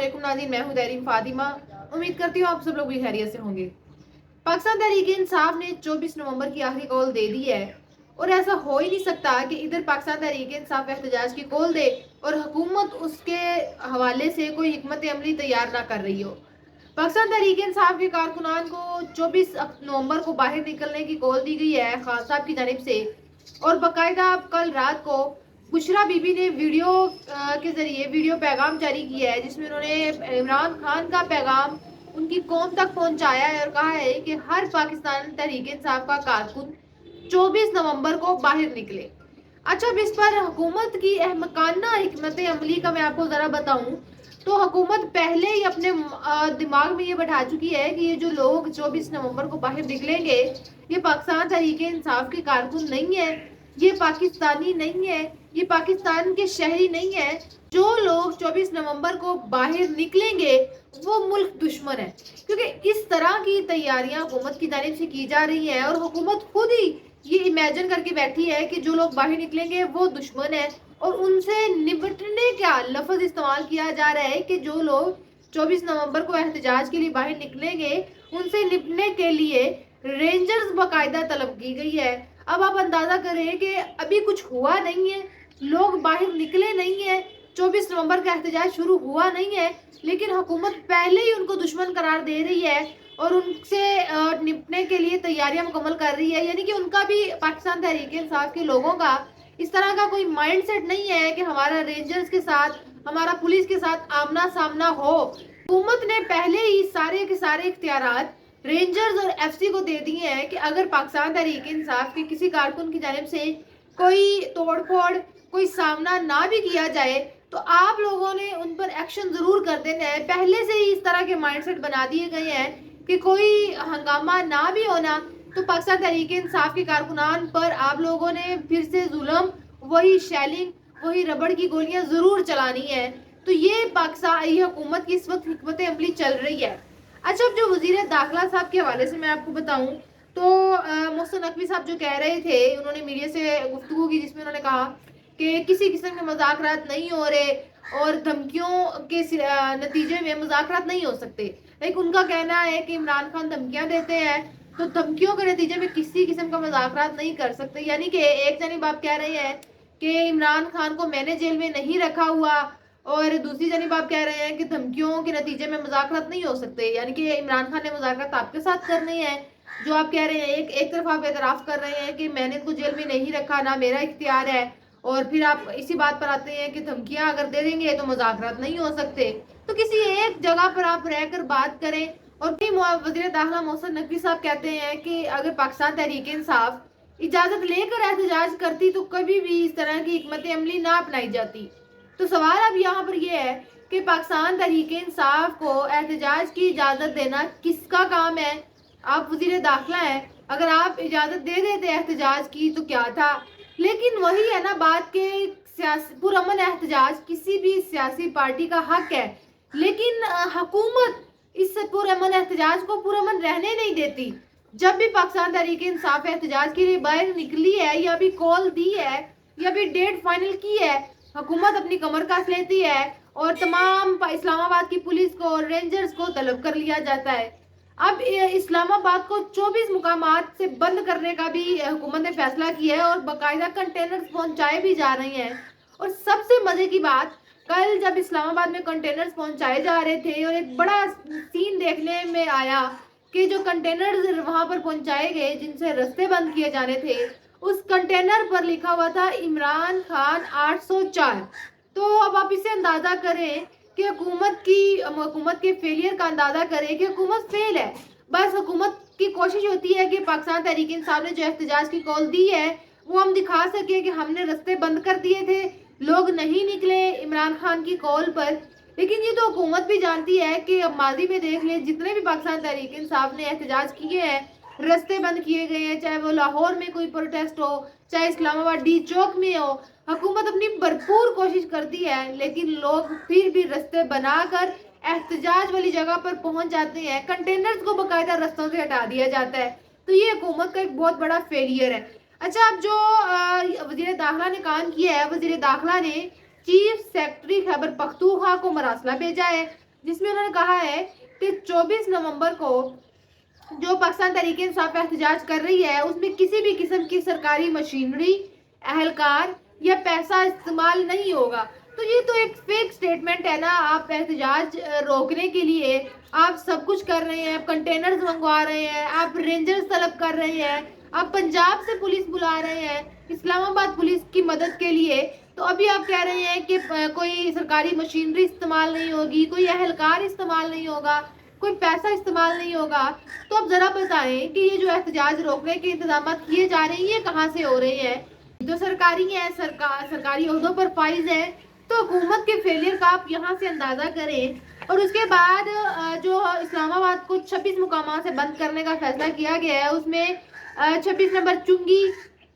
अस्सलामुअलैकुम नाज़रीन, मैं हूं तहरीन फातिमा। उम्मीद करती हूँ आप सब लोग भी खैरियत से होंगे। पाकिस्तान तहरीक इंसाफ ने 24 नवंबर की आखिरी कॉल दे दी है और ऐसा हो ही नहीं सकता कि इधर पाकिस्तान तहरीक इंसाफ एहतजाज की कॉल दे और हुकूमत उसके हवाले से कोई हिकमत अमली तैयार ना कर रही हो। पाकिस्तान तहरीक इंसाफ के कारकुनान को 24 नवंबर को बाहर निकलने की कॉल दी गई है खान साहब की जानिब से, और बाकायदा कल रात को बुशरा बीबी ने वीडियो के जरिए वीडियो पैगाम जारी किया है, जिसमें उन्होंने इमरान खान का पैगाम उनकी कौम तक पहुंचाया है और कहा है कि हर पाकिस्तान तहरीक इंसाफ का कारकुन 24 नवंबर को बाहर निकले। अच्छा, अब इस पर हुकूमत की अहमकाना हिकमत अमली का मैं आपको ज़रा बताऊं तो हुकूमत पहले ही अपने दिमाग में ये बैठा चुकी है कि ये जो लोग 24 नवंबर को बाहर निकलेंगे ये पाकिस्तान तहरीक इंसाफ के कारकुन नहीं है, ये पाकिस्तानी नहीं है, ये पाकिस्तान के शहरी नहीं है। जो लोग 24 नवंबर को बाहर निकलेंगे वो मुल्क दुश्मन है, क्योंकि इस तरह की तैयारियां हुकूमत की जानिब से की जा रही हैं और हुकूमत खुद ही ये इमेजिन करके बैठी है कि जो लोग बाहर निकलेंगे वो दुश्मन है, और उनसे निपटने का लफ्ज इस्तेमाल किया जा रहा है कि जो लोग 24 नवंबर को एहतजाज के लिए बाहर निकलेंगे उनसे निपटने के लिए रेंजर्स बाकायदा तलब की गई है। अब आप अंदाजा करें कि अभी कुछ हुआ नहीं है, लोग बाहर निकले नहीं है, 24 नवंबर का एहतजाज शुरू हुआ नहीं है, लेकिन हुकूमत पहले ही उनको दुश्मन करार दे रही है और उनसे निपटने के लिए तैयारियां मुकम्मल कर रही है। यानी कि उनका भी, पाकिस्तान तहरीक इंसाफ के लोगों का इस तरह का कोई माइंडसेट नहीं है कि हमारा रेंजर्स के साथ, हमारा पुलिस के साथ आमना सामना हो। हुकूमत ने पहले ही सारे के सारे इख्तियारात रेंजर्स और एफसी को दे दिए हैं कि अगर पाकिस्तान तहरीक इंसाफ के किसी कारकुन की जानिब से कोई तोड़फोड़, कोई सामना ना भी किया जाए तो आप लोगों ने उन पर एक्शन जरूर कर देना है। पहले से ही इस तरह के माइंडसेट बना दिए गए हैं कि कोई हंगामा ना भी होना तो पाकिस्तान तहरीक इंसाफ के कारकुनान पर आप लोगों ने फिर से जुल्म, वही शेलिंग, वही रबड़ की गोलियां जरूर चलानी है। तो ये पाकिस्तान, ये हुकूमत की इस वक्त हिकमत अमली चल रही है। अच्छा, अब जो वजीर दाखिला साहब के हवाले से मैं आपको बताऊं तो मोहसिन नकवी साहब जो कह रहे थे, उन्होंने मीडिया से गुफ्तगू की जिसमें उन्होंने कहा कि किसी किस्म के मुज़ाकरात नहीं हो रहे और धमकियों के नतीजे में मुज़ाकरात नहीं हो सकते। लेकिन उनका कहना है कि इमरान खान धमकियां देते हैं तो धमकियों के नतीजे में किसी किस्म का मुज़ाकरात नहीं कर सकते। यानी कि एक जानिब आप कह रहे हैं कि इमरान खान को मैंने जेल में नहीं रखा हुआ और दूसरी जानिब आप कह रहे हैं कि धमकियों के नतीजे में मुज़ाकरात नहीं हो सकते। यानी कि इमरान खान ने मुज़ाकरात आपके साथ करनी है। जो आप कह रहे हैं, एक तरफ आप एतराफ़ कर रहे हैं कि मैंने इनको जेल में नहीं रखा, ना मेरा इख्तियार है, और फिर आप इसी बात पर आते हैं कि धमकियां अगर दे देंगे तो मुज़ाकरात नहीं हो सकते। तो किसी एक जगह पर आप रहकर बात करें। और फिर वज़ीर दाखिला मोहसिन नकवी साहब कहते हैं कि अगर पाकिस्तान तहरीक इंसाफ इजाज़त लेकर एहतजाज करती तो कभी भी इस तरह की हिकमत अमली ना अपनाई जाती। तो सवाल अब यहाँ पर यह है कि पाकिस्तान तहरीक इंसाफ को एहतजाज की इजाज़त देना किसका काम है? आप वज़ीर दाखिला हैं, अगर आप इजाज़त दे देते एहतजाज की तो क्या था। लेकिन वही है ना बात के पुरअमन एहतजाज किसी भी सियासी पार्टी का हक है, लेकिन हुकूमत इस पुरअमन एहतजाज को पुरअमन रहने नहीं देती। जब भी पाकिस्तान तहरीक इंसाफ एहतजाज के लिए बाहर निकली है या भी कॉल दी है या भी डेट फाइनल की है, हुकूमत अपनी कमर कस लेती है और तमाम इस्लामाबाद की पुलिस को और रेंजर्स को तलब कर लिया जाता है। अब इस्लामाबाद को 24 मुकामात से बंद करने का भी हुकूमत ने फैसला किया है और बाकायदा कंटेनर्स पहुंचाए भी जा रहे हैं। और सबसे मजे की बात, कल जब इस्लामाबाद में कंटेनर्स पहुंचाए जा रहे थे और एक बड़ा सीन देखने में आया कि जो कंटेनर्स वहां पर पहुंचाए गए जिनसे रास्ते बंद किए जाने थे, उस कंटेनर पर लिखा हुआ था इमरान खान 804। तो अब आप इसे अंदाजा करें कि हुकूमत के फेलियर का अंदाजा करें कि हुकूमत फेल है। बस हुकूमत की कोशिश होती है कि पाकिस्तान तहरीक इंसाफ ने जो एहतजाज की कॉल दी है वो हम दिखा सके कि हमने रास्ते बंद कर दिए थे, लोग नहीं निकले इमरान खान की कॉल पर। लेकिन ये तो हुकूमत भी जानती है कि अब माजी में देख लें, जितने भी पाकिस्तान तहरीक इंसाफ ने एहतजाज किए हैं, रास्ते बंद किए गए हैं, चाहे वो लाहौर में कोई प्रोटेस्ट हो, चाहे इस्लामाबाद डी चौक में हो, हुकूमत अपनी भरपूर कोशिश करती है लेकिन लोग फिर भी रास्ते बनाकर एहतजाज वाली जगह पर पहुंच जाते हैं। कंटेनर्स को बाकायदा रास्तों से हटा दिया जाता है। तो ये हुकूमत का एक बहुत बड़ा फेलियर है। अच्छा, अब जो वजीर दाखिला ने काम किया है, वजीर दाखिला ने चीफ सेक्रेटरी खैबर पख्तूनख्वा को मरासला भेजा है। جس میں انہوں نے کہا ہے کہ 24 نومبر کو جو پاکستان تحریک انصاف احتجاج کر رہی ہے اس میں کسی بھی قسم کی سرکاری مشینری، اہلکار یا پیسہ استعمال نہیں ہوگا۔ تو یہ تو ایک فیک سٹیٹمنٹ ہے نا، آپ احتجاج روکنے کے لیے آپ سب کچھ کر رہے ہیں، آپ کنٹینرز منگوا رہے ہیں، آپ رینجرز طلب کر رہے ہیں، آپ پنجاب سے پولیس بلا رہے ہیں اسلام آباد پولیس کی مدد کے لیے، تو ابھی آپ کہہ رہے ہیں کہ کوئی سرکاری مشینری استعمال نہیں ہوگی، کوئی اہلکار استعمال نہیں ہوگا، کوئی پیسہ استعمال نہیں ہوگا۔ تو اب ذرا بتائیں کہ یہ جو احتجاج روکنے کے انتظامات کیے جا رہے ہیں یہ کہاں سے ہو رہے ہیں؟ جو سرکاری ہیں، سرکاری عہدوں پر فائز ہیں، تو حکومت کے فیلئر کا آپ یہاں سے اندازہ کریں۔ اور اس کے بعد جو اسلام آباد کو 26 مقامات سے بند کرنے کا فیصلہ کیا گیا ہے، اس میں 26 نمبر چنگی،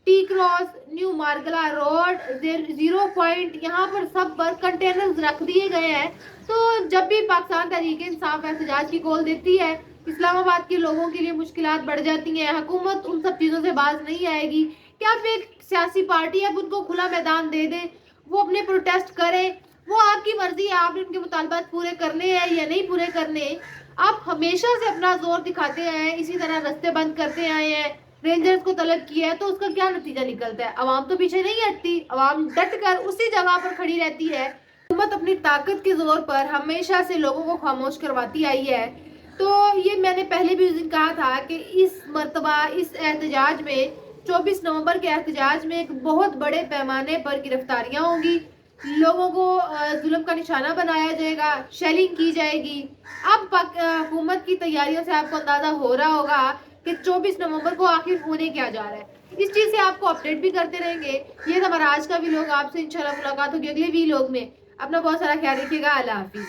T cross, new Margalla road, 0 point, یہاں پر سب پر کنٹینرز رکھ دیے گئے ہیں۔ تو جب بھی پاکستان تحریک انصاف احتجاج کی کال دیتی ہے، اسلام آباد کے لوگوں کے لیے مشکلات بڑھ جاتی ہیں، حکومت ان سب چیزوں سے باز نہیں آئے گی کہ آپ ایک سیاسی پارٹی اب ان کو کھلا میدان دے دیں، وہ اپنے پروٹیسٹ کریں، وہ آپ کی مرضی ہے، آپ نے ان کے مطالبات پورے کرنے ہیں یا نہیں پورے کرنے۔ آپ ہمیشہ سے اپنا زور دکھاتے آئے ہیں، اسی طرح رستے بند کرتے آئے ہیں، رینجرز کو طلب کیا ہے، تو اس کا کیا نتیجہ نکلتا ہے؟ عوام تو پیچھے نہیں ہٹتی، عوام ڈٹ کر اسی جگہ پر کھڑی رہتی ہے۔ حکومت اپنی طاقت کے زور پر ہمیشہ سے لوگوں کو خاموش کرواتی آئی ہے۔ تو یہ میں نے پہلے بھی اس دن کہا تھا کہ اس مرتبہ اس احتجاج میں 24 نومبر کے احتجاج میں ایک بہت بڑے پیمانے پر گرفتاریاں ہوں گی، لوگوں کو ظلم کا نشانہ بنایا جائے گا، شیلنگ کی جائے گی۔ اب حکومت کی تیاریوں سے آپ کو اندازہ ہو رہا ہوگا کہ 24 نومبر کو آخر ہونے کیا جا رہا ہے۔ اس چیز سے آپ کو اپڈیٹ بھی کرتے رہیں گے۔ یہ تھا ہمارا آج کا ویلوگ، آپ سے انشاءاللہ ملاقات ہوگی اگلے ویلوگ میں۔ اپنا بہت سارا خیال رکھیے گا۔ اللہ حافظ۔